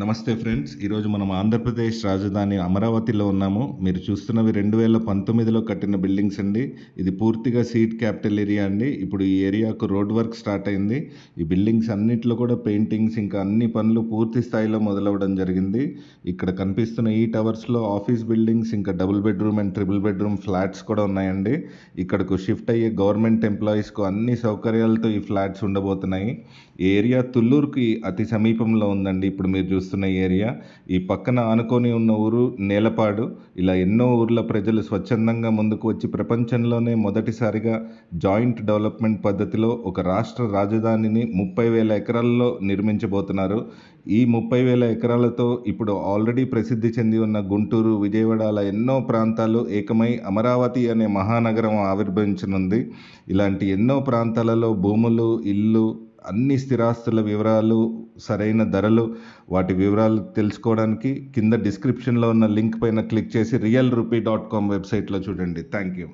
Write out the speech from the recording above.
నమస్తే ఫ్రెండ్స్. ఈరోజు మనం ఆంధ్రప్రదేశ్ రాజధాని అమరావతిలో ఉన్నాము. మీరు చూస్తున్నవి 2019లో కట్టిన బిల్డింగ్స్ అండి. ఇది పూర్తిగా సీట్ క్యాపిటల్ ఏరియా అండి. ఇప్పుడు ఈ ఏరియాకు రోడ్ వర్క్ స్టార్ట్ అయింది. ఈ బిల్డింగ్స్ అన్నిట్లో కూడా పెయింటింగ్స్ ఇంకా అన్ని పనులు పూర్తి స్థాయిలో మొదలవ్వడం జరిగింది. ఇక్కడ కనిపిస్తున్న ఈ టవర్స్లో ఆఫీస్ బిల్డింగ్స్ ఇంకా double bedroom and triple bedroom flats కూడా ఉన్నాయండి. ఇక్కడకు షిఫ్ట్ అయ్యే గవర్నమెంట్ ఎంప్లాయీస్కు అన్ని సౌకర్యాలతో ఈ ఫ్లాట్స్ ఉండబోతున్నాయి. ఈ ఏరియా తుళ్ళూరుకి అతి సమీపంలో ఉందండి. ఇప్పుడు మీరు చూస్తున్న ఈ ఏరియా, ఈ పక్కన ఆనుకొని ఉన్న ఊరు నేలపాడు. ఇలా ఎన్నో ఊర్ల ప్రజలు స్వచ్ఛందంగా ముందుకు వచ్చి ప్రపంచంలోనే మొదటిసారిగా జాయింట్ డెవలప్మెంట్ పద్ధతిలో ఒక రాష్ట్ర రాజధానిని 30,000 ఎకరాల్లో నిర్మించబోతున్నారు. ఈ 30,000 ఎకరాలతో ఇప్పుడు ఆల్రెడీ ప్రసిద్ధి చెంది ఉన్న గుంటూరు, విజయవాడ అలా ఎన్నో ప్రాంతాలు ఏకమై అమరావతి అనే మహానగరం ఆవిర్భవించనుంది. ఇలాంటి ఎన్నో ప్రాంతాలలో భూములు, ఇల్లు, అన్ని స్థిరాస్తుల వివరాలు, సరైన ధరలు, వాటి వివరాలు తెలుసుకోవడానికి కింద డిస్క్రిప్షన్లో ఉన్న లింక్ పైన క్లిక్ చేసి realrupee.com వెబ్సైట్లో చూడండి. Thank you.